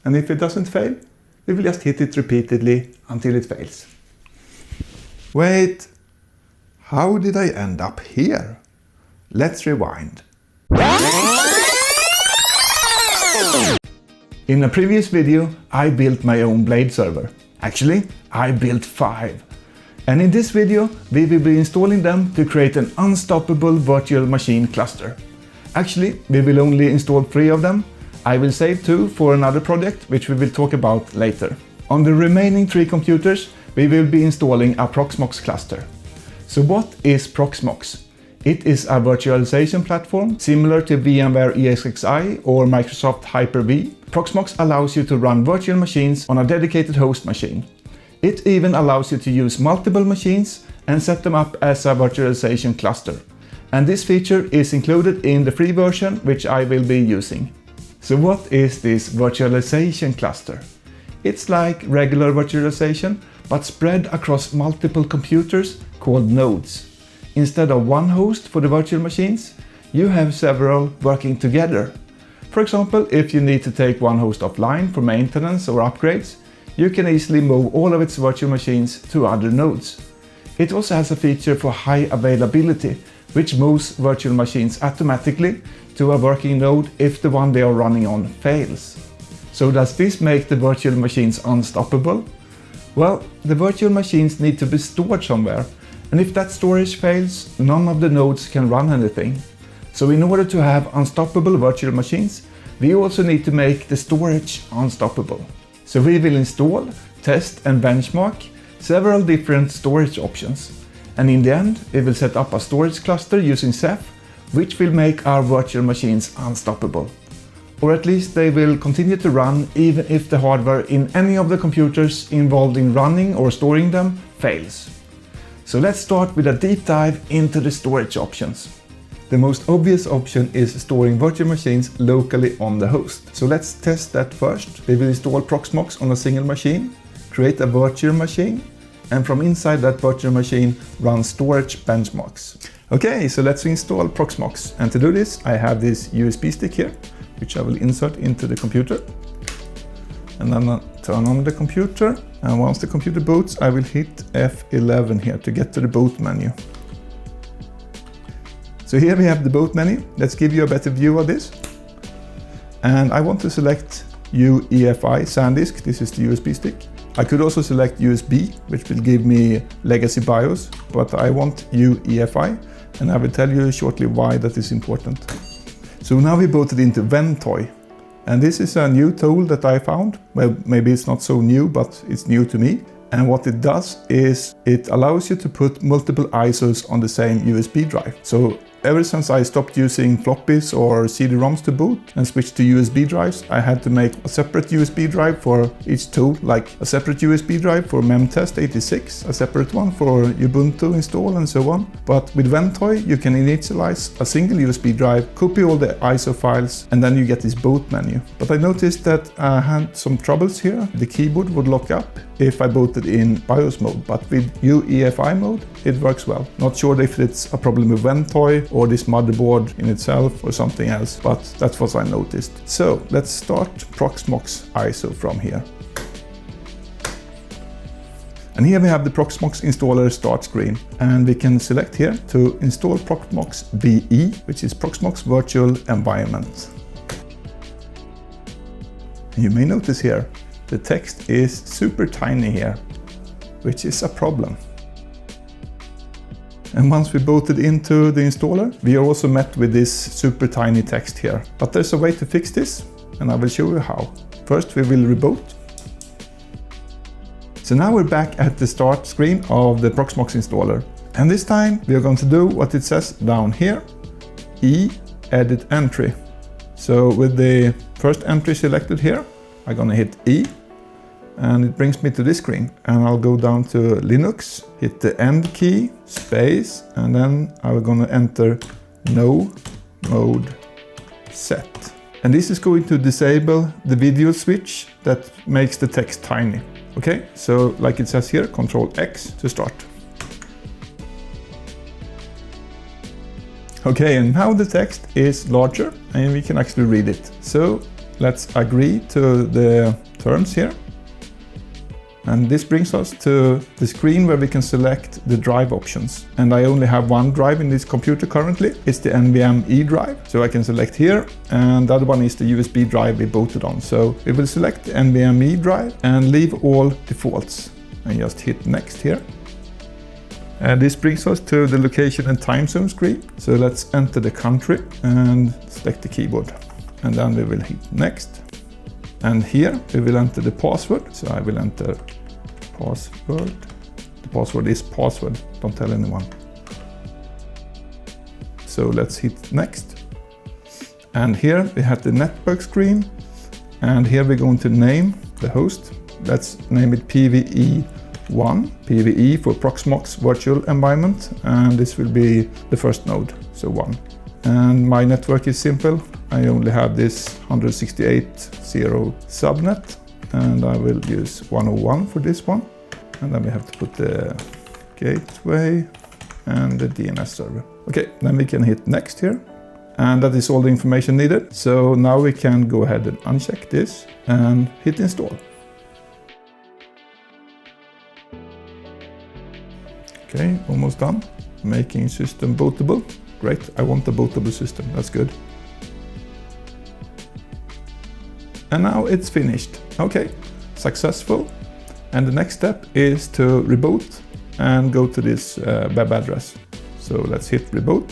and if it doesn't fail, we will just hit it repeatedly until it fails. Wait, how did I end up here? Let's rewind. In a previous video, I built my own blade server. Actually, I built 5. And in this video, we will be installing them to create an unstoppable virtual machine cluster. Actually, we will only install 3 of them. I will save 2 for another project, which we will talk about later. On the remaining 3 computers, we will be installing a Proxmox cluster. So what is Proxmox? It is a virtualization platform similar to VMware ESXi or Microsoft Hyper-V. Proxmox allows you to run virtual machines on a dedicated host machine. It even allows you to use multiple machines and set them up as a virtualization cluster. And this feature is included in the free version, which I will be using. So what is this virtualization cluster? It's like regular virtualization, but spread across multiple computers called nodes. Instead of one host for the virtual machines, you have several working together. For example, if you need to take one host offline for maintenance or upgrades, you can easily move all of its virtual machines to other nodes. It also has a feature for high availability, which moves virtual machines automatically to a working node if the one they are running on fails. So does this make the virtual machines unstoppable? Well, the virtual machines need to be stored somewhere, and if that storage fails, none of the nodes can run anything. So in order to have unstoppable virtual machines, we also need to make the storage unstoppable. So we will install, test and benchmark several different storage options. And in the end, we will set up a storage cluster using Ceph, which will make our virtual machines unstoppable. Or at least they will continue to run even if the hardware in any of the computers involved in running or storing them fails. So let's start with a deep dive into the storage options. The most obvious option is storing virtual machines locally on the host. So let's test that first. We will install Proxmox on a single machine, create a virtual machine, and from inside that virtual machine run storage benchmarks. Okay, so let's install Proxmox. And to do this, I have this USB stick here, which I will insert into the computer. And then I'll turn on the computer. And once the computer boots, I will hit F11 here to get to the boot menu. So here we have the boot menu. Let's give you a better view of this. And I want to select UEFI SanDisk. This is the USB stick. I could also select USB, which will give me legacy BIOS, but I want UEFI, and I will tell you shortly why that is important. So now we booted into Ventoy, and this is a new tool that I found. Well, maybe it's not so new, but it's new to me. And what it does is it allows you to put multiple ISOs on the same USB drive. So ever since I stopped using floppies or CD-ROMs to boot and switched to USB drives, I had to make a separate USB drive for each tool, like a separate USB drive for memtest 86, a separate one for Ubuntu install and so on. But with Ventoy, you can initialize a single USB drive, copy all the ISO files, and then you get this boot menu. But I noticed that I had some troubles here. The keyboard would lock up if I booted in BIOS mode, but with UEFI mode, it works well. Not sure if it's a problem with Ventoy or this motherboard in itself or something else, but that's what I noticed. So let's start Proxmox ISO from here. And here we have the Proxmox installer start screen, and we can select here to install Proxmox VE, which is Proxmox Virtual Environment. You may notice here, the text is super tiny here, which is a problem. And once we booted into the installer, we are also met with this super tiny text here. But there's a way to fix this, and I will show you how. First, we will reboot. So now we're back at the start screen of the Proxmox installer. And this time, we are going to do what it says down here, edit entry. So with the first entry selected here, I'm going to hit E, and it brings me to this screen. And I'll go down to Linux, hit the end key, space, and then I'm going to enter no mode set. And this is going to disable the video switch that makes the text tiny. Okay, so like it says here, Control X to start. Okay, and now the text is larger and we can actually read it. So Let's agree to the terms here. And this brings us to the screen where we can select the drive options. And I only have one drive in this computer currently. It's the NVMe drive. So I can select here, and the other one is the USB drive we booted on. So we will select the NVMe drive and leave all defaults and just hit next here. And this brings us to the location and time zone screen. So let's enter the country and select the keyboard. And then we will hit next. And here we will enter the password. So I will enter password. The password is password, don't tell anyone. So let's hit next. And here we have the network screen. And here we're going to name the host. Let's name it PVE1, PVE for Proxmox virtual environment. And this will be the first node, so 1. And my network is simple. I only have this 168.0 subnet, and I will use 101 for this one. And then we have to put the gateway and the DNS server. Okay, then we can hit next here. And that is all the information needed. So now we can go ahead and uncheck this and hit install. Okay, almost done. Making system bootable. Great, I want a bootable system, that's good. And now it's finished. Okay, successful. And the next step is to reboot and go to this web address. So let's hit reboot.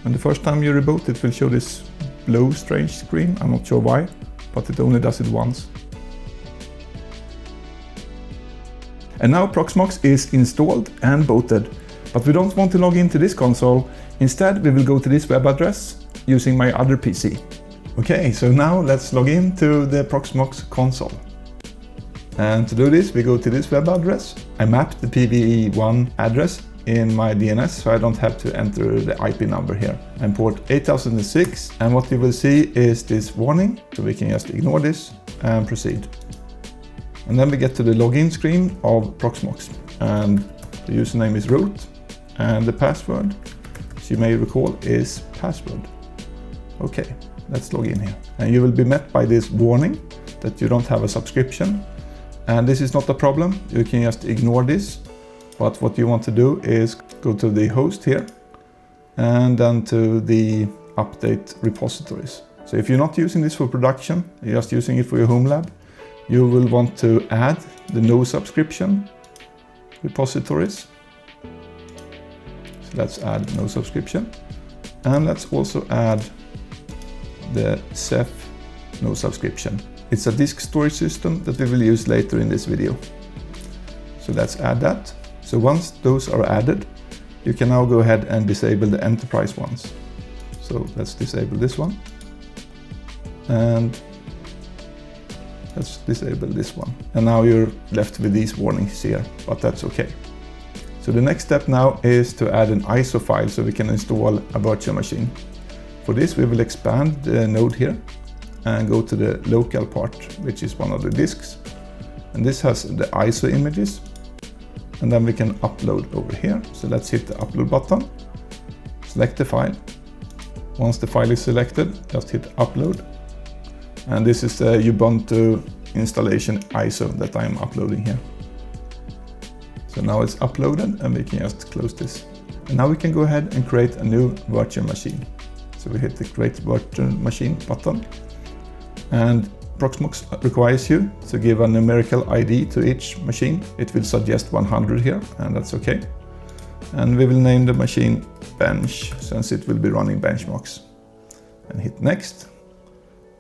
And the first time you reboot, it will show this blue strange screen. I'm not sure why, but it only does it once. And now Proxmox is installed and booted. But we don't want to log into this console. Instead, we will go to this web address using my other PC. Okay, so now let's log into the Proxmox console. And to do this, we go to this web address. I mapped the PVE1 address in my DNS, so I don't have to enter the IP number here. And port 8006, and what you will see is this warning, so we can just ignore this and proceed. And then we get to the login screen of Proxmox, and the username is root, and the password, as you may recall, is password. Okay, let's log in here. And you will be met by this warning that you don't have a subscription. And this is not a problem, you can just ignore this. But what you want to do is go to the host here and then to the update repositories. So if you're not using this for production, you're just using it for your Homelab, you will want to add the no subscription repositories. So let's add no subscription. And let's also add the Ceph no subscription. It's a disk storage system that we will use later in this video. So let's add that. So once those are added, you can now go ahead and disable the enterprise ones. So let's disable this one. And let's disable this one. And now you're left with these warnings here, but that's okay. So the next step now is to add an ISO file so we can install a virtual machine. For this, we will expand the node here and go to the local part, which is one of the disks. And this has the ISO images. And then we can upload over here. So let's hit the upload button, select the file. Once the file is selected, just hit upload. And this is the Ubuntu installation ISO that I'm uploading here. So now it's uploaded and we can just close this. And now we can go ahead and create a new virtual machine. So we hit the create virtual machine button. And Proxmox requires you to give a numerical ID to each machine. It will suggest 100 here, and that's okay. And we will name the machine bench, since it will be running benchmarks. And hit next.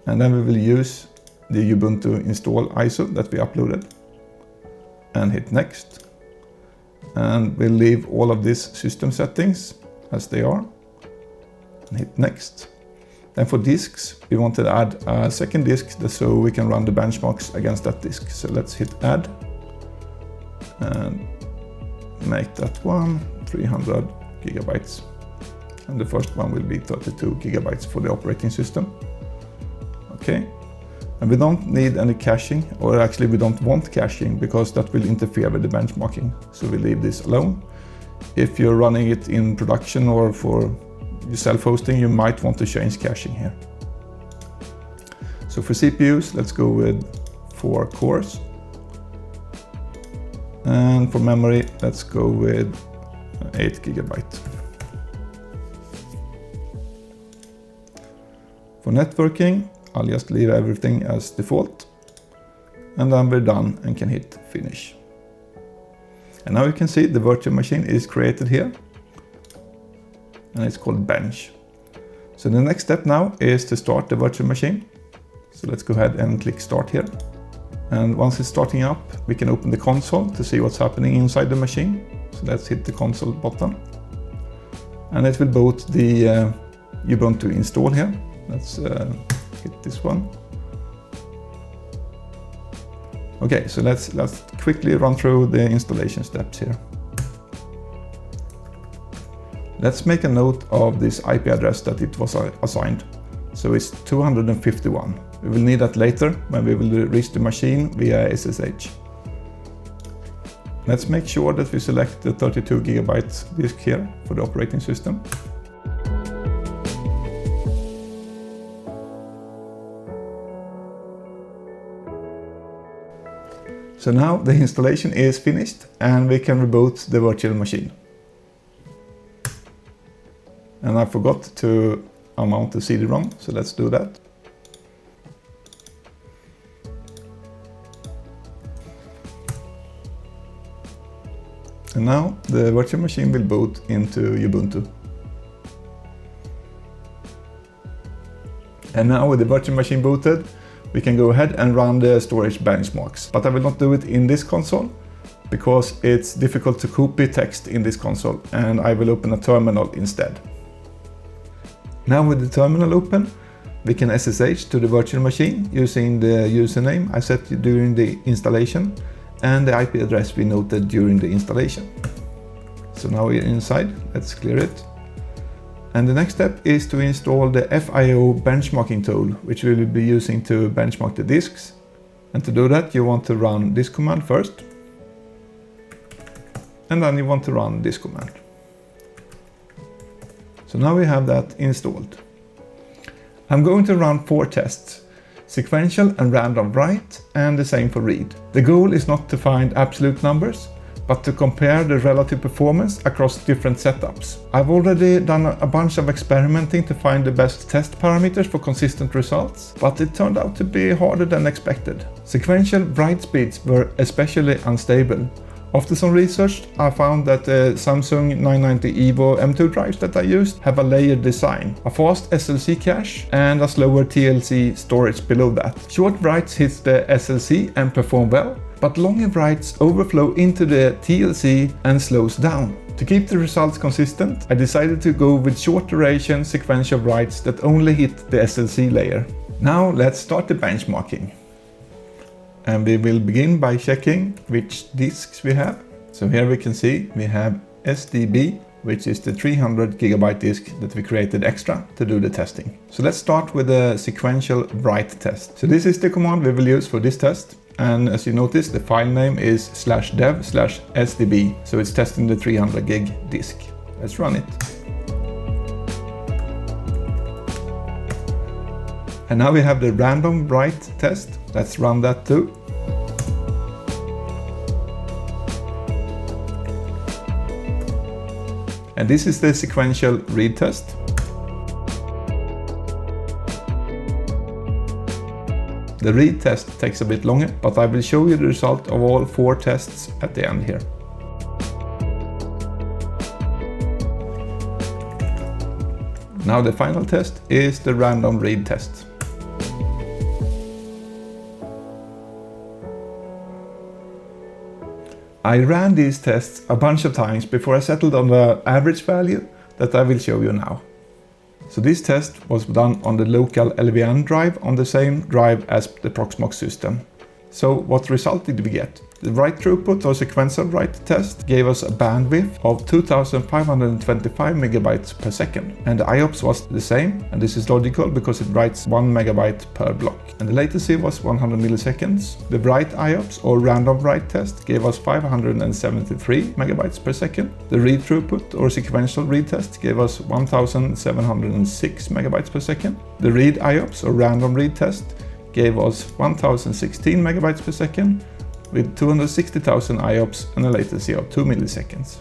And then we will use the Ubuntu install ISO that we uploaded. And hit next. And we'll leave all of these system settings as they are. And hit next. Then for disks, we want to add a second disk so we can run the benchmarks against that disk. So let's hit add and make that one 300 gigabytes. And the first one will be 32 gigabytes for the operating system. Okay. And we don't need any caching, or actually we don't want caching because that will interfere with the benchmarking. So we leave this alone. If you're running it in production or for self-hosting, you might want to change caching here. So for CPUs, let's go with 4 cores. And for memory, let's go with 8 GB. For networking, I'll just leave everything as default. And then we're done and can hit finish. And now you can see the virtual machine is created here. And it's called bench. So the next step now is to start the virtual machine. So let's go ahead and click start here. And once it's starting up, we can open the console to see what's happening inside the machine. So let's hit the console button. And it will boot the Ubuntu install here. Let's hit this one. Okay, so let's quickly run through the installation steps here. Let's make a note of this IP address that it was assigned. So it's 251. We will need that later when we will reach the machine via SSH. Let's make sure that we select the 32 GB disk here for the operating system. So now the installation is finished and we can reboot the virtual machine. And I forgot to unmount the CD-ROM, so let's do that. And now the virtual machine will boot into Ubuntu. And now with the virtual machine booted, we can go ahead and run the storage benchmarks. But I will not do it in this console because it's difficult to copy text in this console, and I will open a terminal instead. Now with the terminal open, we can SSH to the virtual machine using the username I set during the installation and the IP address we noted during the installation. So now we're inside, let's clear it. And the next step is to install the FIO benchmarking tool, which we will be using to benchmark the disks. And to do that, you want to run this command first. And then you want to run this command. So now we have that installed. I'm going to run 4 tests, sequential and random write, and the same for read. The goal is not to find absolute numbers, but to compare the relative performance across different setups. I've already done a bunch of experimenting to find the best test parameters for consistent results, but it turned out to be harder than expected. Sequential write speeds were especially unstable. After some research, I found that the Samsung 990 EVO M2 drives that I used have a layered design, a fast SLC cache and a slower TLC storage below that. Short writes hit the SLC and perform well, but longer writes overflow into the TLC and slows down. To keep the results consistent, I decided to go with short duration sequential writes that only hit the SLC layer. Now let's start the benchmarking. And we will begin by checking which disks we have. So here we can see we have SDB, which is the 300 GB disk that we created extra to do the testing. So let's start with the sequential write test. So this is the command we will use for this test. And as you notice, the file name is /dev/sdb. So it's testing the 300 gig disk. Let's run it. And now we have the random write test. Let's run that too. And this is the sequential read test. The read test takes a bit longer, but I will show you the result of all 4 tests at the end here. Now the final test is the random read test. I ran these tests a bunch of times before I settled on the average value that I will show you now. So this test was done on the local LVN drive on the same drive as the Proxmox system. So what result did we get? The write throughput or sequential write test gave us a bandwidth of 2525 megabytes per second. And the IOPS was the same, and this is logical because it writes 1 megabyte per block. And the latency was 100 milliseconds. The write IOPS or random write test gave us 573 megabytes per second. The read throughput or sequential read test gave us 1706 megabytes per second. The read IOPS or random read test gave us 1016 megabytes per second with 260,000 IOPS and a latency of 2 milliseconds.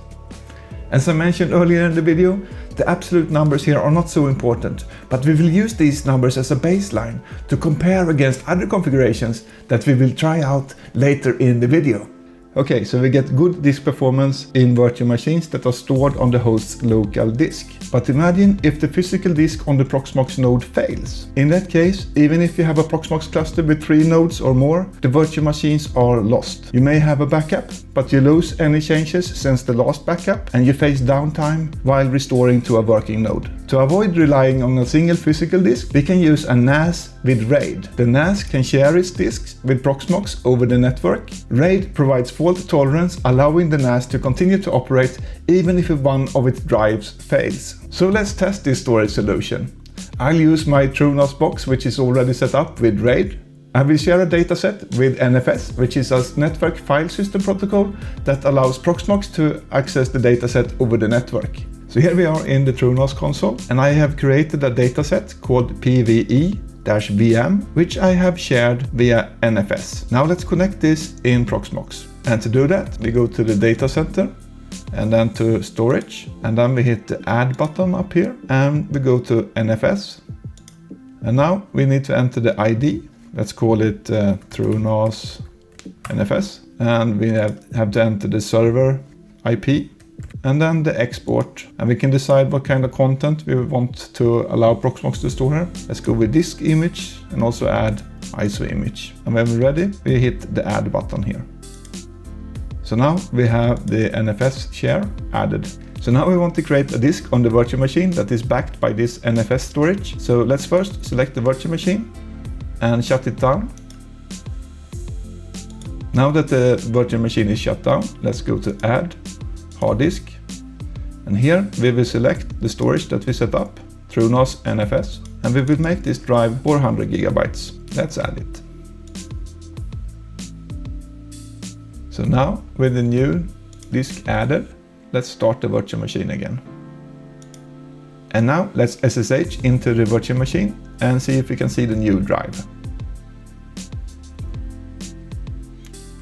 As I mentioned earlier in the video, the absolute numbers here are not so important, but we will use these numbers as a baseline to compare against other configurations that we will try out later in the video. Okay, so we get good disk performance in virtual machines that are stored on the host's local disk. But imagine if the physical disk on the Proxmox node fails. In that case, even if you have a Proxmox cluster with 3 nodes or more, the virtual machines are lost. You may have a backup, but you lose any changes since the last backup, and you face downtime while restoring to a working node. To avoid relying on a single physical disk, we can use a NAS with RAID. The NAS can share its disks with Proxmox over the network. RAID provides fault tolerance, allowing the NAS to continue to operate even if one of its drives fails. So let's test this storage solution. I'll use my TrueNAS box, which is already set up with RAID. I will share a dataset with NFS, which is a network file system protocol that allows Proxmox to access the dataset over the network. So here we are in the TrueNAS console, and I have created a dataset called PVE-VM, which I have shared via NFS. Now let's connect this in Proxmox. And to do that, we go to the data center and then to storage, and then we hit the add button up here and we go to NFS. And now we need to enter the ID. Let's call it TrueNAS NFS, and we have to enter the server IP and then the export, and we can decide what kind of content we want to allow Proxmox to store here. Let's go with disk image and also add ISO image. And when we're ready, we hit the add button here. So now we have the NFS share added. So now we want to create a disk on the virtual machine that is backed by this NFS storage. So let's first select the virtual machine and shut it down. Now that the virtual machine is shut down, let's go to add hard disk. And here we will select the storage that we set up, TrueNAS NFS, and we will make this drive 400 gigabytes. Let's add it. So now with the new disk added, let's start the virtual machine again. And now let's SSH into the virtual machine and see if we can see the new drive.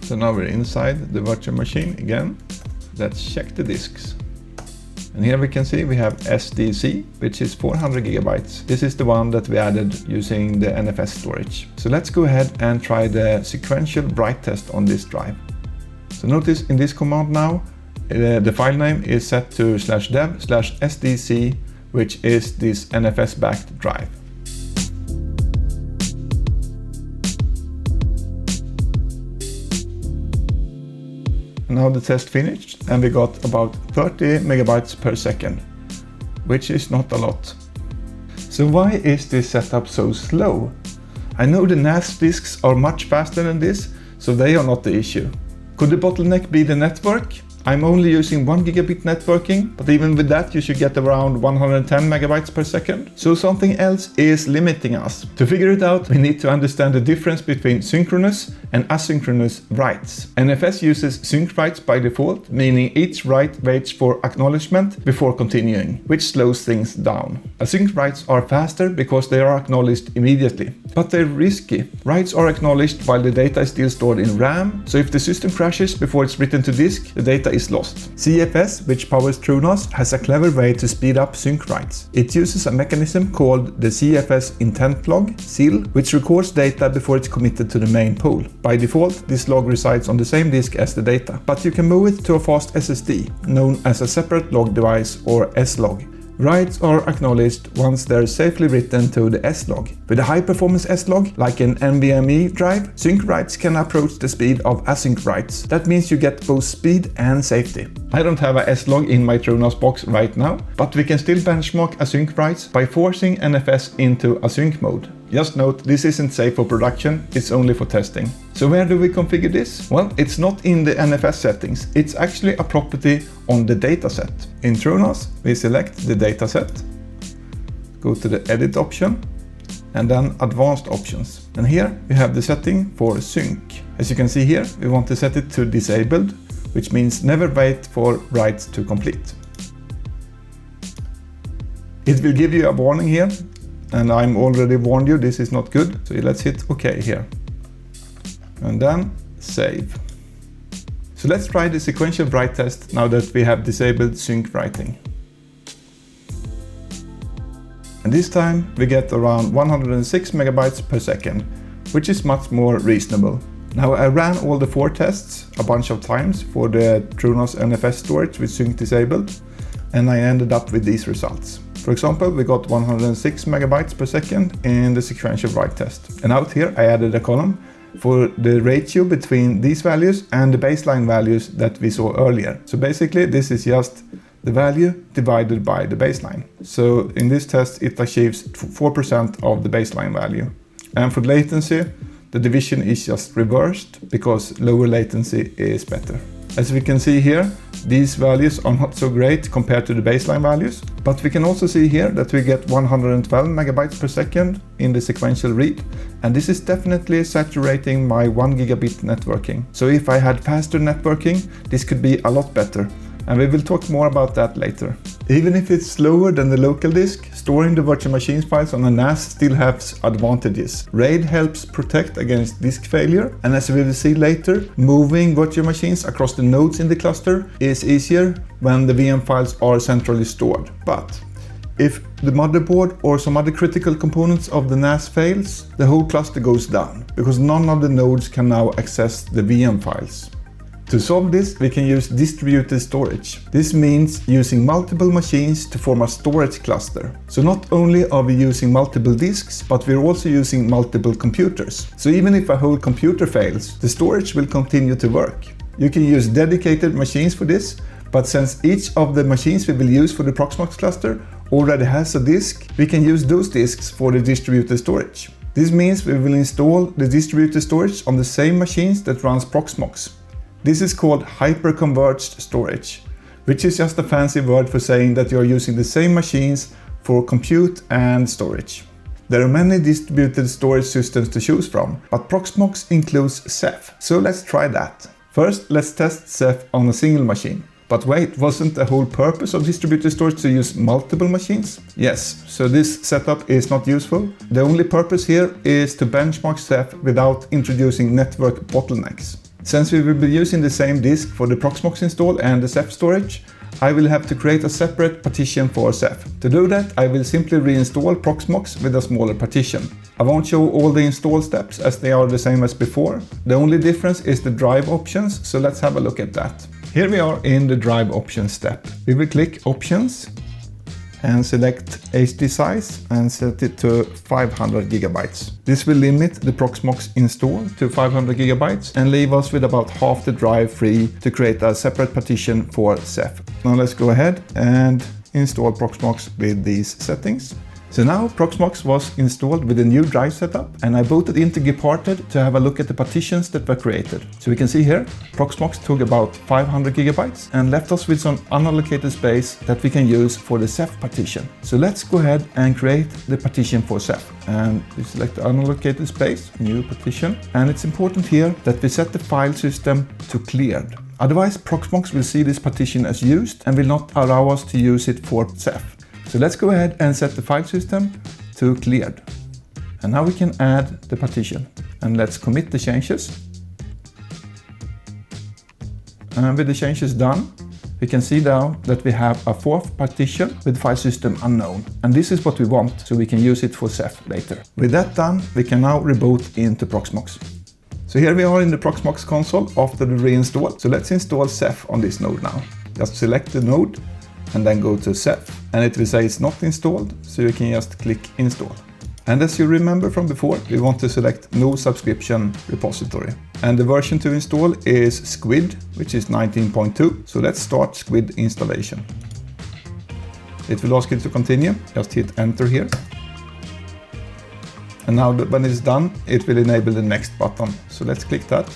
So now we're inside the virtual machine again. Let's check the disks. And here we can see we have SDC, which is 400 gigabytes. This is the one that we added using the NFS storage. So let's go ahead and try the sequential write test on this drive. So notice in this command now, the file name is set to /dev/SDC, which is this NFS backed drive. Now the test finished and we got about 30 megabytes per second, which is not a lot. So why is this setup so slow? I know the NAS disks are much faster than this, so they are not the issue. Could the bottleneck be the network? I'm only using 1 gigabit networking, but even with that you should get around 110 megabytes per second. So something else is limiting us. To figure it out, we need to understand the difference between synchronous and asynchronous writes. NFS uses sync writes by default, meaning each write waits for acknowledgement before continuing, which slows things down. Async writes are faster because they are acknowledged immediately, but they're risky. Writes are acknowledged while the data is still stored in RAM, so if the system crashes before it's written to disk, the data is lost. CFS, which powers TrueNAS, has a clever way to speed up sync writes. It uses a mechanism called the CFS intent log, CIL, which records data before it's committed to the main pool. By default, this log resides on the same disk as the data, but you can move it to a fast SSD, known as a separate log device or SLOG. Writes are acknowledged once they're safely written to the SLOG. With a high-performance SLOG, like an NVMe drive, sync writes can approach the speed of async writes. That means you get both speed and safety. I don't have a SLOG in my TrueNAS box right now, but we can still benchmark async writes by forcing NFS into async mode. Just note, this isn't safe for production, it's only for testing. So where do we configure this? Well, it's not in the NFS settings, it's actually a property on the dataset. In TrueNAS, we select the dataset, go to the edit option, and then advanced options. And here we have the setting for sync. As you can see here, we want to set it to disabled, which means never wait for writes to complete. It will give you a warning here and I'm already warned you this is not good. So let's hit OK here. And then save. So let's try the sequential write test now that we have disabled sync writing. And this time we get around 106 megabytes per second, which is much more reasonable. Now I ran all the 4 tests a bunch of times for the Proxmox NFS Storage with sync disabled, and I ended up with these results. For example, we got 106 megabytes per second in the sequential write test. And out here I added a column for the ratio between these values and the baseline values that we saw earlier. So basically this is just the value divided by the baseline. So in this test it achieves 4% of the baseline value. And for latency, the division is just reversed because lower latency is better. As we can see here, these values are not so great compared to the baseline values, but we can also see here that we get 112 megabytes per second in the sequential read, and this is definitely saturating my 1 gigabit networking. So if I had faster networking, this could be a lot better, and we will talk more about that later. Even if it's slower than the local disk, storing the virtual machines files on a NAS still has advantages. RAID helps protect against disk failure, and as we will see later, moving virtual machines across the nodes in the cluster is easier when the VM files are centrally stored. But if the motherboard or some other critical components of the NAS fails, the whole cluster goes down, because none of the nodes can now access the VM files. To solve this, we can use distributed storage. This means using multiple machines to form a storage cluster. So not only are we using multiple disks, but we're also using multiple computers. So even if a whole computer fails, the storage will continue to work. You can use dedicated machines for this, but since each of the machines we will use for the Proxmox cluster already has a disk, we can use those disks for the distributed storage. This means we will install the distributed storage on the same machines that runs Proxmox. This is called hyperconverged storage, which is just a fancy word for saying that you are using the same machines for compute and storage. There are many distributed storage systems to choose from, but Proxmox includes Ceph, so let's try that. First, let's test Ceph on a single machine. But wait, wasn't the whole purpose of distributed storage to use multiple machines? Yes, so this setup is not useful. The only purpose here is to benchmark Ceph without introducing network bottlenecks. Since we will be using the same disk for the Proxmox install and the Ceph storage, I will have to create a separate partition for Ceph. To do that, I will simply reinstall Proxmox with a smaller partition. I won't show all the install steps as they are the same as before. The only difference is the drive options, so let's have a look at that. Here we are in the drive options step. We will click Options and select HD size and set it to 500 gigabytes. This will limit the Proxmox install to 500 gigabytes and leave us with about half the drive free to create a separate partition for Ceph. Now let's go ahead and install Proxmox with these settings. So now Proxmox was installed with a new drive setup, and I booted into Gparted to have a look at the partitions that were created. So we can see here, Proxmox took about 500 gigabytes and left us with some unallocated space that we can use for the Ceph partition. So let's go ahead and create the partition for Ceph. And we select the unallocated space, new partition. And it's important here that we set the file system to cleared. Otherwise, Proxmox will see this partition as used and will not allow us to use it for Ceph. So let's go ahead and set the file system to cleared. And now we can add the partition. And let's commit the changes. And with the changes done, we can see now that we have a fourth partition with file system unknown. And this is what we want, so we can use it for Ceph later. With that done, we can now reboot into Proxmox. So here we are in the Proxmox console after the reinstall. So let's install Ceph on this node now. Just select the node and then go to Ceph. And it will say it's not installed, so you can just click install. And as you remember from before, we want to select no subscription repository. And the version to install is Squid, which is 19.2. So let's start Squid installation. It will ask you to continue, just hit enter here. And now when it's done, it will enable the next button. So let's click that.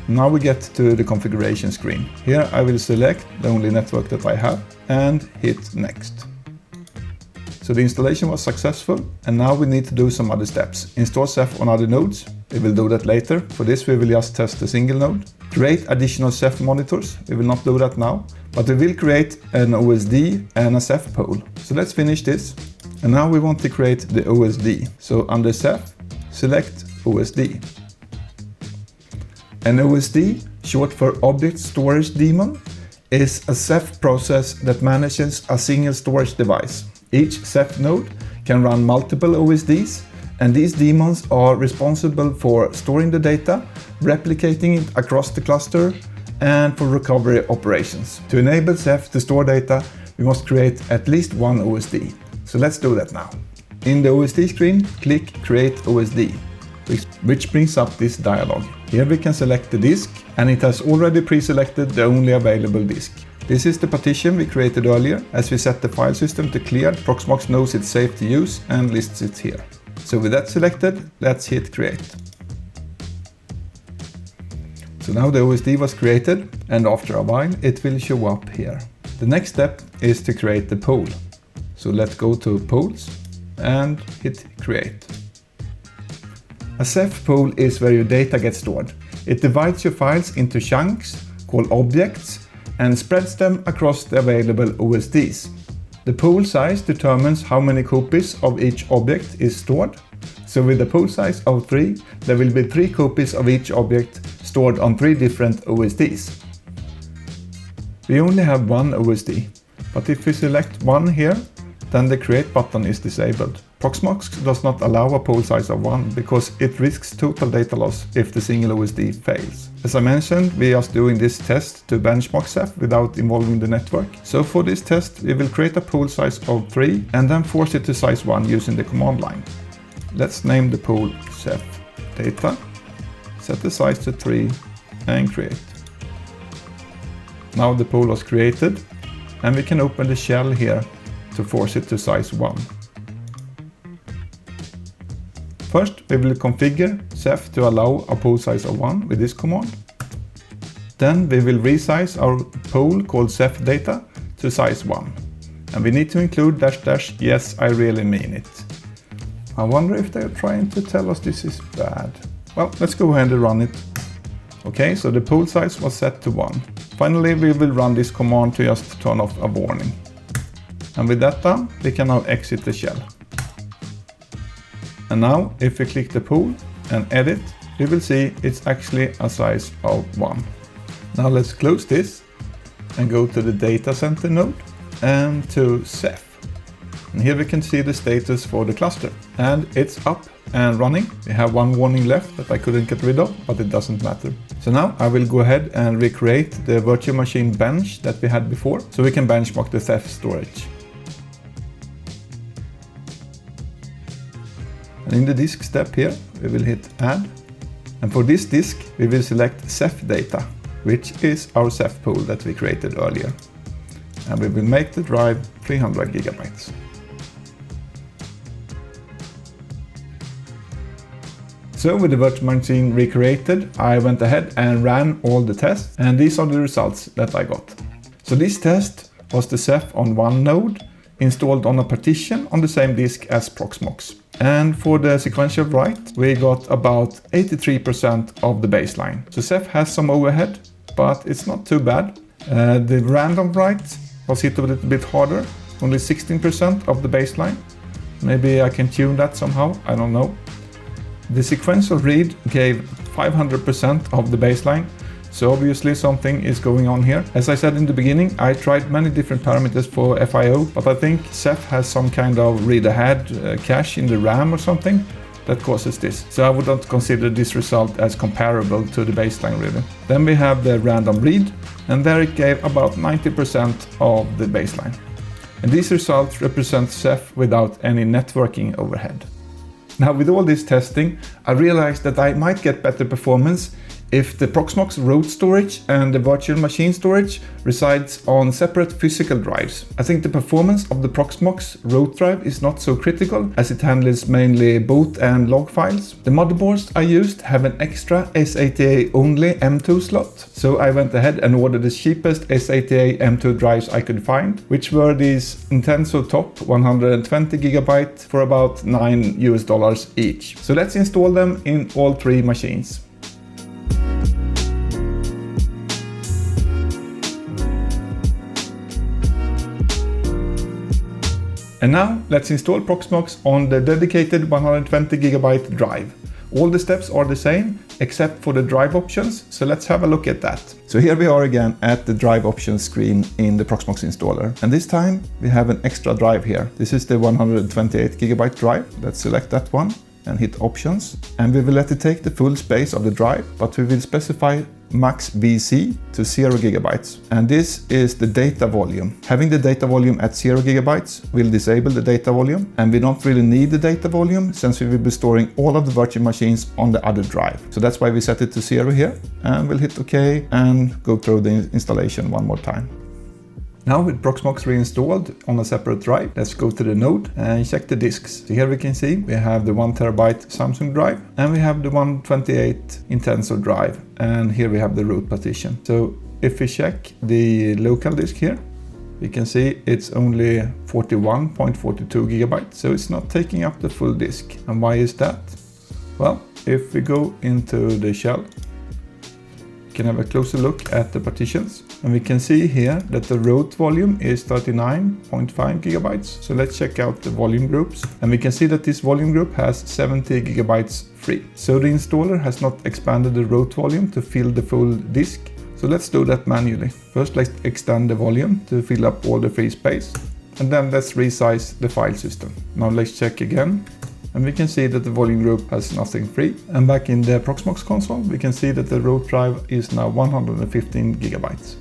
Now we get to the configuration screen. Here I will select the only network that I have and hit next. So the installation was successful, and now we need to do some other steps. Install Ceph on other nodes. We will do that later. For this we will just test a single node. Create additional Ceph monitors. We will not do that now, but we will create an OSD and a Ceph pole. So let's finish this. And now we want to create the OSD. So under Ceph, select OSD. An OSD, short for Object Storage Daemon, is a Ceph process that manages a single storage device. Each Ceph node can run multiple OSDs, and these daemons are responsible for storing the data, replicating it across the cluster, and for recovery operations. To enable Ceph to store data, we must create at least one OSD. So let's do that now. In the OSD screen, click Create OSD, which brings up this dialog. Here we can select the disk, and it has already pre-selected the only available disk. This is the partition we created earlier. As we set the file system to clear, Proxmox knows it's safe to use and lists it here. So with that selected, let's hit Create. So now the OSD was created, and after a while it will show up here. The next step is to create the pool. So let's go to Pools and hit Create. A Ceph pool is where your data gets stored. It divides your files into chunks called objects and spreads them across the available OSDs. The pool size determines how many copies of each object is stored. So with a pool size of 3, there will be 3 copies of each object stored on 3 different OSDs. We only have one OSD, but if we select one here, then the Create button is disabled. Proxmox does not allow a pool size of 1 because it risks total data loss if the single OSD fails. As I mentioned, we are doing this test to benchmark Ceph without involving the network. So for this test, we will create a pool size of 3 and then force it to size 1 using the command line. Let's name the pool Ceph data, set the size to 3 and create. Now the pool was created, and we can open the shell here to force it to size 1. First, we will configure Ceph to allow a pool size of 1 with this command. Then we will resize our pool called Ceph data to size 1. And we need to include -- yes, I really mean it. I wonder if they're trying to tell us this is bad. Well, let's go ahead and run it. Okay, so the pool size was set to 1. Finally, we will run this command to just turn off a warning. And with that done, we can now exit the shell. And now, if we click the pool and edit, we will see it's actually a size of 1. Now let's close this and go to the data center node and to Ceph. And here we can see the status for the cluster, and it's up and running. We have one warning left that I couldn't get rid of, but it doesn't matter. So now I will go ahead and recreate the virtual machine bench that we had before, so we can benchmark the NFS storage. And in the disk step here, we will hit Add. And for this disk, we will select Ceph data, which is our Ceph pool that we created earlier. And we will make the drive 300 gigabytes. So with the virtual machine recreated, I went ahead and ran all the tests, and these are the results that I got. So this test was the Ceph on one node, installed on a partition on the same disk as Proxmox. And for the sequential write, we got about 83% of the baseline. So Ceph has some overhead, but it's not too bad. The random write was hit a little bit harder, only 16% of the baseline. Maybe I can tune that somehow, I don't know. The sequential read gave 500% of the baseline, so obviously something is going on here. As I said in the beginning, I tried many different parameters for FIO, but I think Ceph has some kind of read-ahead cache in the RAM or something that causes this. So I would not consider this result as comparable to the baseline really. Then we have the random read, and there it gave about 90% of the baseline. And these results represent Ceph without any networking overhead. Now with all this testing, I realized that I might get better performance if the Proxmox root storage and the virtual machine storage resides on separate physical drives. I think the performance of the Proxmox root drive is not so critical, as it handles mainly boot and log files. The motherboards I used have an extra SATA only M2 slot, so I went ahead and ordered the cheapest SATA M2 drives I could find, which were these Intenso Top 120 GB for about $9 each. So let's install them in all 3 machines. And now let's install Proxmox on the dedicated 120 GB drive. All the steps are the same except for the drive options, so let's have a look at that. So here we are again at the drive options screen in the Proxmox installer, and this time we have an extra drive here. This is the 128 GB drive. Let's select that one and hit options, and we will let it take the full space of the drive, but we will specify max VC to 0 GB, and this is the data volume. Having the data volume at 0 GB will disable the data volume, and we don't really need the data volume since we will be storing all of the virtual machines on the other drive. So that's why we set it to 0 here, and we'll hit OK and go through the installation one more time. Now with Proxmox reinstalled on a separate drive, let's go to the node and check the disks. So here we can see we have the 1 TB Samsung drive and we have the 128 Intensor drive, and here we have the root partition. So if we check the local disk here, we can see it's only 41.42 GB, so it's not taking up the full disk. And why is that? Well, if we go into the shell, we can have a closer look at the partitions. And we can see here that the root volume is 39.5 GB. So let's check out the volume groups. And we can see that this volume group has 70 GB free. So the installer has not expanded the root volume to fill the full disk. So let's do that manually. First, let's extend the volume to fill up all the free space. And then let's resize the file system. Now let's check again. And we can see that the volume group has nothing free. And back in the Proxmox console, we can see that the root drive is now 115 GB.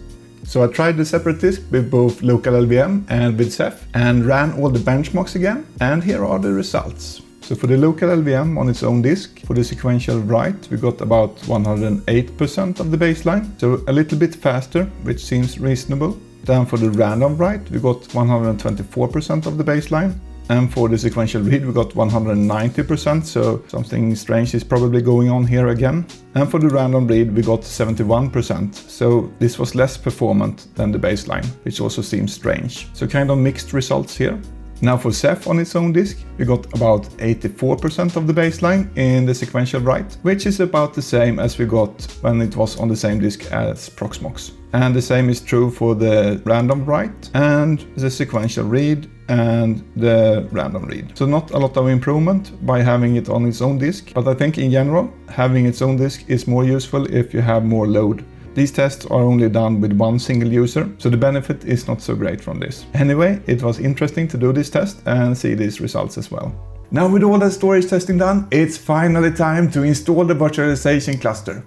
So I tried the separate disk with both local LVM and with Ceph and ran all the benchmarks again, and here are the results. So for the local LVM on its own disk, for the sequential write, we got about 108% of the baseline, so a little bit faster, which seems reasonable. Then for the random write, we got 124% of the baseline. And for the sequential read, we got 190%, so something strange is probably going on here again. And for the random read, we got 71%, so this was less performant than the baseline, which also seems strange. So kind of mixed results here. Now for Ceph on its own disk, we got about 84% of the baseline in the sequential write, which is about the same as we got when it was on the same disk as Proxmox. And the same is true for the random write and the sequential read and the random read. So not a lot of improvement by having it on its own disk, but I think in general, having its own disk is more useful if you have more load. These tests are only done with one single user, so the benefit is not so great from this. Anyway, it was interesting to do this test and see these results as well. Now with all the storage testing done, it's finally time to install the virtualization cluster.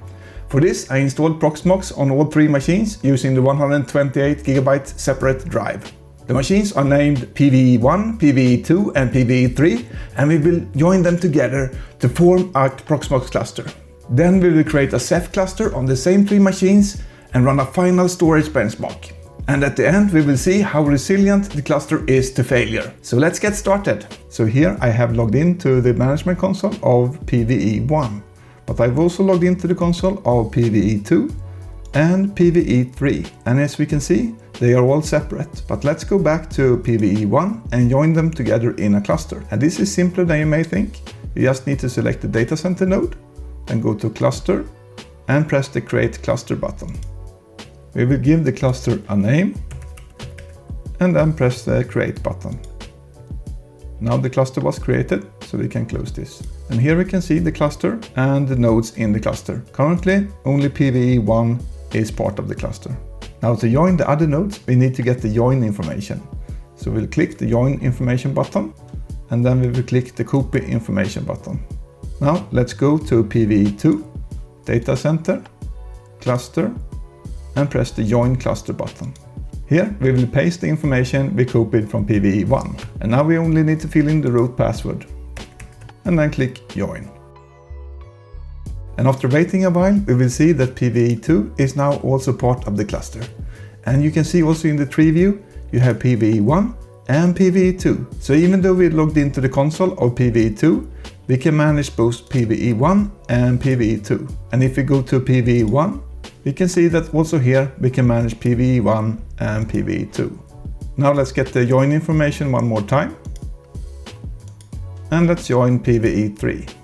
For this, I installed Proxmox on all 3 machines using the 128 GB separate drive. The machines are named PVE1, PVE2 and PVE3, and we will join them together to form our Proxmox cluster. Then we will create a Ceph cluster on the same 3 machines and run a final storage benchmark. And at the end we will see how resilient the cluster is to failure. So let's get started. So here I have logged into the management console of PVE1, but I've also logged into the console of PVE2 and PVE3. And as we can see, they are all separate. But let's go back to PVE1 and join them together in a cluster. And this is simpler than you may think. You just need to select the data center node, then go to cluster and press the create cluster button. We will give the cluster a name and then press the create button. Now the cluster was created, so we can close this. And here we can see the cluster and the nodes in the cluster. Currently only PVE1 is part of the cluster. Now to join the other nodes, we need to get the join information. So we'll click the join information button and then we will click the copy information button. Now let's go to PVE2, data center, cluster, and press the join cluster button. Here we will paste the information we copied from PVE1. And now we only need to fill in the root password. And then click join. And after waiting a while, we will see that PVE2 is now also part of the cluster. And you can see also in the tree view, you have PVE1 and PVE2. So even though we logged into the console of PVE2, we can manage both PVE1 and PVE2. And if we go to PVE1, we can see that also here we can manage PVE1 and PVE2. Now let's get the join information one more time. And let's join PVE3.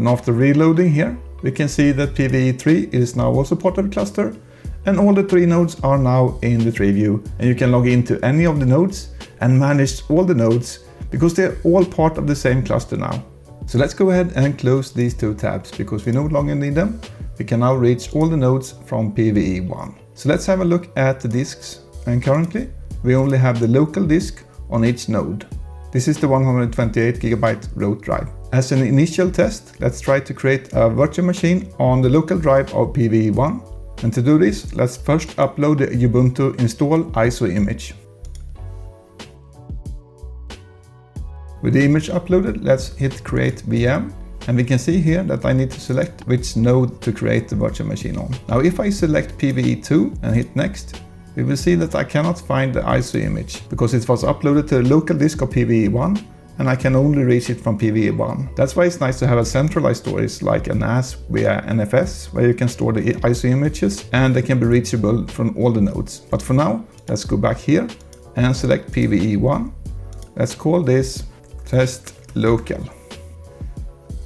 And after reloading here, we can see that PVE3 is now also part of the cluster, and all the 3 nodes are now in the tree view, and you can log into any of the nodes and manage all the nodes because they're all part of the same cluster now. So let's go ahead and close these 2 tabs because we no longer need them. We can now reach all the nodes from PVE1. So let's have a look at the disks, and currently we only have the local disk on each node. This is the 128GB root drive. As an initial test, let's try to create a virtual machine on the local drive of PVE1. And to do this, let's first upload the Ubuntu install ISO image. With the image uploaded, let's hit create VM. And we can see here that I need to select which node to create the virtual machine on. Now if I select PVE2 and hit next, we will see that I cannot find the ISO image because it was uploaded to the local disk of PVE1 and I can only reach it from PVE1. That's why it's nice to have a centralized storage like a NAS via NFS, where you can store the ISO images and they can be reachable from all the nodes. But for now, let's go back here and select PVE1. Let's call this test local.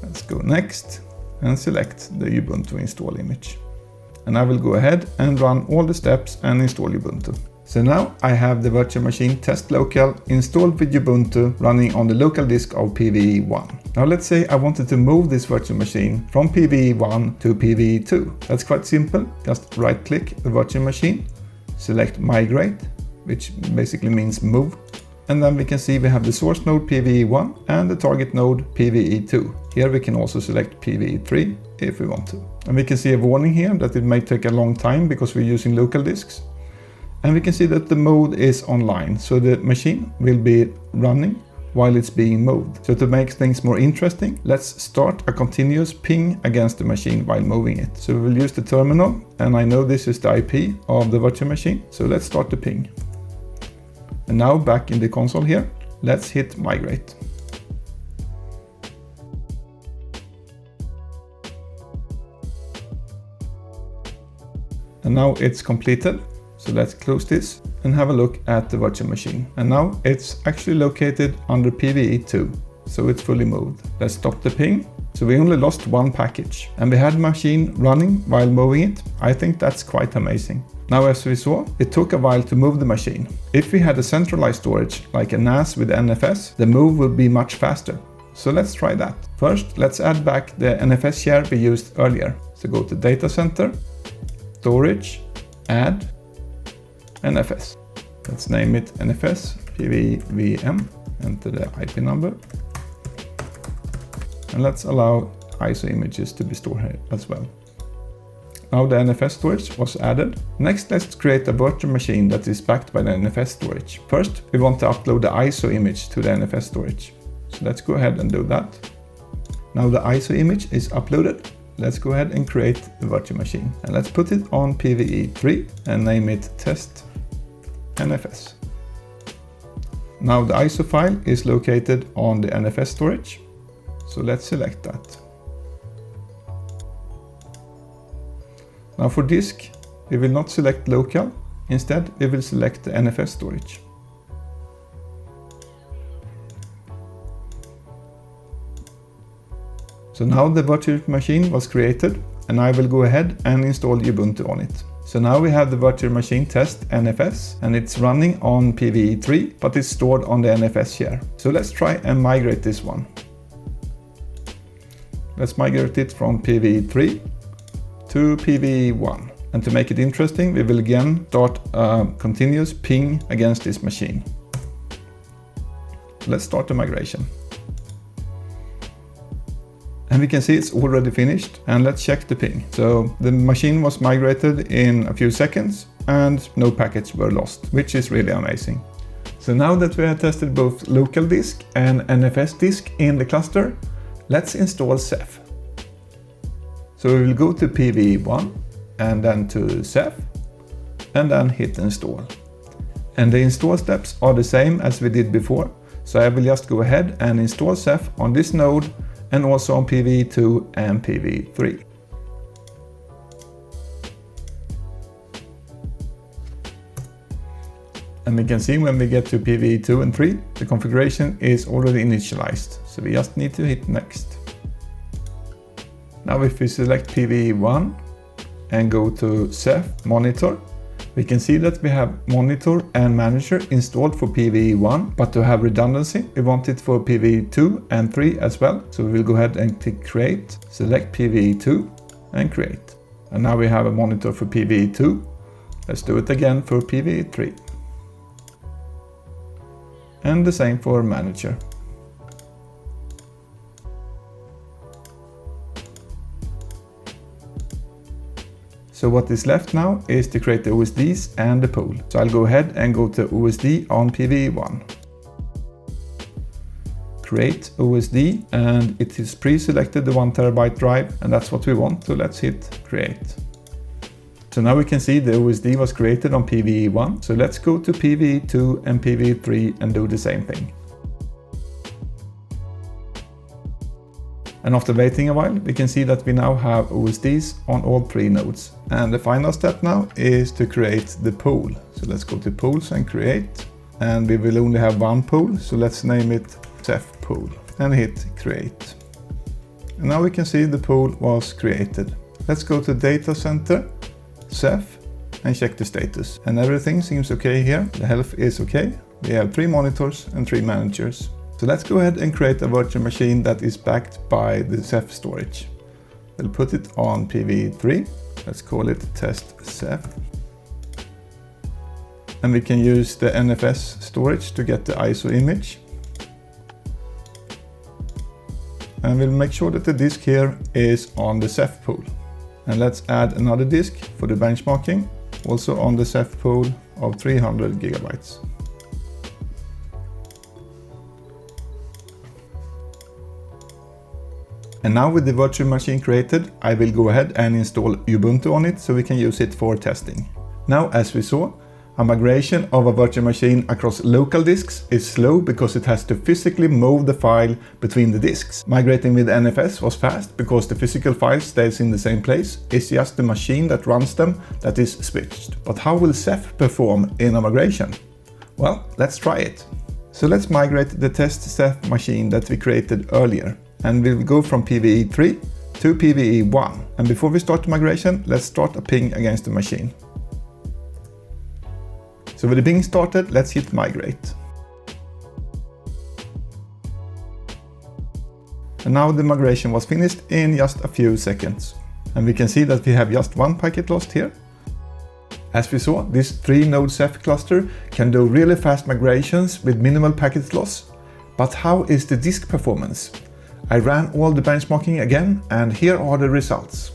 Let's go next and select the Ubuntu install image. And I will go ahead and run all the steps and install Ubuntu. So now I have the virtual machine test local installed with Ubuntu running on the local disk of PVE1. Now let's say I wanted to move this virtual machine from PVE1 to PVE2. That's quite simple. Just right click the virtual machine, select migrate, which basically means move. And then we can see we have the source node PVE1 and the target node PVE2. Here we can also select PVE3 if we want to. And we can see a warning here that it may take a long time because we're using local disks. And we can see that the mode is online, so the machine will be running while it's being moved. So to make things more interesting, let's start a continuous ping against the machine while moving it. So we will use the terminal, and I know this is the IP of the virtual machine. So let's start the ping. And now back in the console here, let's hit migrate. And now it's completed. So let's close this and have a look at the virtual machine. And now it's actually located under PVE2, so it's fully moved. Let's stop the ping. So we only lost 1 package and we had the machine running while moving it. I think that's quite amazing. Now, as we saw, it took a while to move the machine. If we had a centralized storage like a NAS with NFS, the move would be much faster. So let's try that. First, let's add back the NFS share we used earlier. So go to Data Center, Storage, Add, NFS. Let's name it NFS PVVM, enter the IP number. And let's allow ISO images to be stored here as well. Now the NFS storage was added. Next, let's create a virtual machine that is backed by the NFS storage. First, we want to upload the ISO image to the NFS storage. So let's go ahead and do that. Now the ISO image is uploaded. Let's go ahead and create the virtual machine. And let's put it on PVE3 and name it test NFS. Now the ISO file is located on the NFS storage. So let's select that. Now for disk, we will not select local. Instead, we will select the NFS storage. So now the virtual machine was created and I will go ahead and install Ubuntu on it. So now we have the virtual machine test NFS and it's running on PVE3, but it's stored on the NFS share. So let's try and migrate this one. Let's migrate it from PVE3 to PVE1. And to make it interesting, we will again start a continuous ping against this machine. Let's start the migration. And we can see it's already finished, and let's check the ping. So the machine was migrated in a few seconds and no packets were lost, which is really amazing. So now that we have tested both local disk and NFS disk in the cluster, let's install Ceph. So we will go to PVE1 and then to Ceph and then hit install. And the install steps are the same as we did before. So I will just go ahead and install Ceph on this node and also on PVE2 and PVE3. And we can see when we get to PVE2 and 3, the configuration is already initialized. So we just need to hit next. Now if we select PVE1 and go to Ceph Monitor, we can see that we have Monitor and Manager installed for PVE1, but to have redundancy, we want it for PVE2 and 3 as well. So we will go ahead and click Create, select PVE2 and Create. And now we have a monitor for PVE2. Let's do it again for PVE3. And the same for Manager. So what is left now is to create the OSDs and the pool. So I'll go ahead and go to OSD on PVE1. Create OSD, and it is pre-selected the 1 TB drive, and that's what we want, so let's hit create. So now we can see the OSD was created on PVE1, so let's go to PVE2 and PVE3 and do the same thing. And after waiting a while, we can see that we now have OSDs on all 3 nodes. And the final step now is to create the pool. So let's go to pools and create. And we will only have 1 pool, so let's name it Ceph pool and hit create. And now we can see the pool was created. Let's go to data center, Ceph, and check the status. And everything seems okay here. The health is okay. We have 3 monitors and 3 managers. So let's go ahead and create a virtual machine that is backed by the Ceph storage. We'll put it on PVE3. Let's call it test Ceph. And we can use the NFS storage to get the ISO image. And we'll make sure that the disk here is on the Ceph pool. And let's add another disk for the benchmarking, also on the Ceph pool of 300 gigabytes. And now with the virtual machine created, I will go ahead and install Ubuntu on it so we can use it for testing. Now, as we saw, a migration of a virtual machine across local disks is slow because it has to physically move the file between the disks. Migrating with NFS was fast because the physical file stays in the same place. It's just the machine that runs them that is switched. But how will Ceph perform in a migration? Well, let's try it. So let's migrate the test Ceph machine that we created earlier. And we'll go from PVE3 to PVE1. And before we start the migration, let's start a ping against the machine. So with the ping started, let's hit migrate. And now the migration was finished in just a few seconds. And we can see that we have just 1 packet lost here. As we saw, this 3-node Ceph cluster can do really fast migrations with minimal packet loss. But how is the disk performance? I ran all the benchmarking again, and here are the results.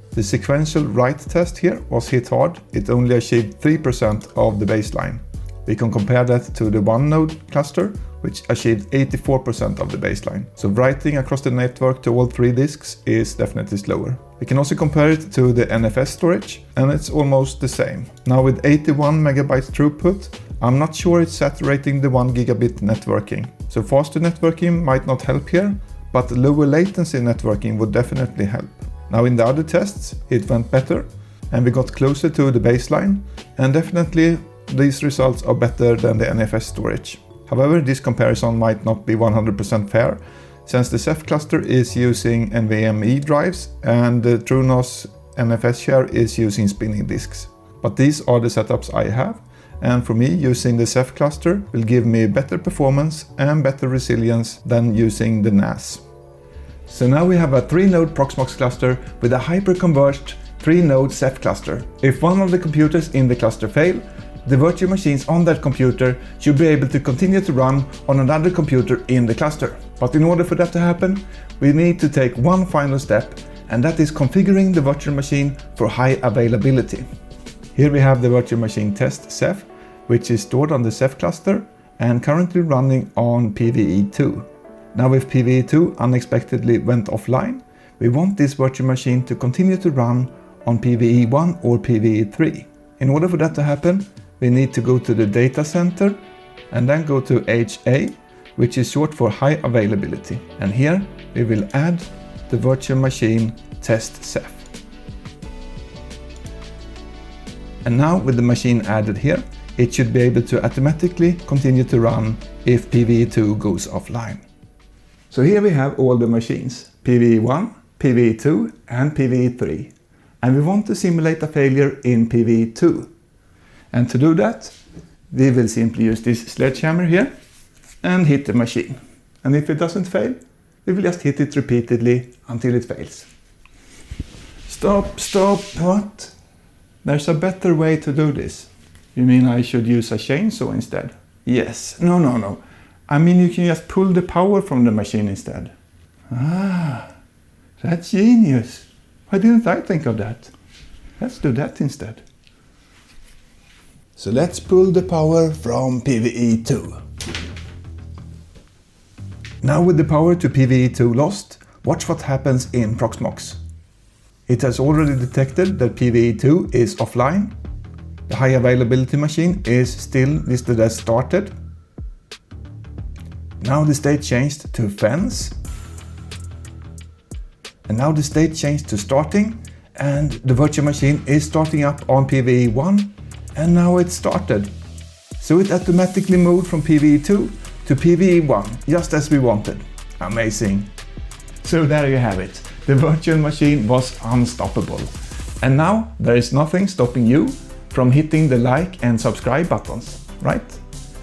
The sequential write test here was hit hard. It only achieved 3% of the baseline. We can compare that to the 1-node cluster, which achieved 84% of the baseline. So writing across the network to all 3 disks is definitely slower. We can also compare it to the NFS storage, and it's almost the same. Now with 81 megabytes throughput, I'm not sure it's saturating the 1 gigabit networking. So faster networking might not help here, but lower latency networking would definitely help. Now in the other tests, it went better and we got closer to the baseline, and definitely these results are better than the NFS storage. However, this comparison might not be 100% fair, since the Ceph cluster is using NVMe drives and the TrueNAS NFS share is using spinning disks. But these are the setups I have, and for me, using the Ceph cluster will give me better performance and better resilience than using the NAS. So now we have a 3-node Proxmox cluster with a hyperconverged 3-node Ceph cluster. If one of the computers in the cluster fail, the virtual machines on that computer should be able to continue to run on another computer in the cluster. But in order for that to happen, we need to take one final step, and that is configuring the virtual machine for high availability. Here we have the virtual machine test Ceph, which is stored on the Ceph cluster and currently running on PVE2. Now if PVE2 unexpectedly went offline, we want this virtual machine to continue to run on PVE1 or PVE3. In order for that to happen, we need to go to the data center and then go to HA, which is short for high availability. And here we will add the virtual machine test Ceph. And now with the machine added here, it should be able to automatically continue to run if PVE2 goes offline. So here we have all the machines, PVE1, PV2 and PV3. And we want to simulate a failure in PV2. And to do that, we will simply use this sledgehammer here and hit the machine. And if it doesn't fail, we will just hit it repeatedly until it fails. Stop, what? There's a better way to do this. You mean I should use a chainsaw instead? Yes, no. I mean you can just pull the power from the machine instead. Ah, that's genius. Why didn't I think of that? Let's do that instead. So let's pull the power from PVE2. Now with the power to PVE2 lost, watch what happens in Proxmox. It has already detected that PVE2 is offline. The high availability machine is still listed as started. Now the state changed to fence. And now the state changed to starting, and the virtual machine is starting up on PVE1, and now it's started. So it automatically moved from PVE2 to PVE1, just as we wanted. Amazing. So there you have it. The virtual machine was unstoppable. And now there is nothing stopping you from hitting the like and subscribe buttons, right?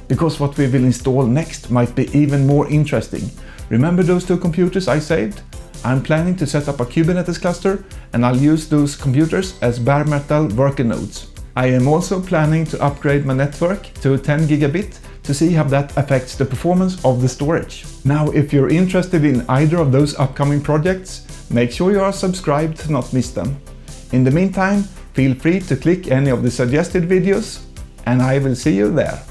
Because what we will install next might be even more interesting. Remember those 2 computers I saved? I'm planning to set up a Kubernetes cluster, and I'll use those computers as bare metal worker nodes. I am also planning to upgrade my network to 10 gigabit to see how that affects the performance of the storage. Now, if you're interested in either of those upcoming projects, make sure you are subscribed to not miss them. In the meantime, feel free to click any of the suggested videos, and I will see you there.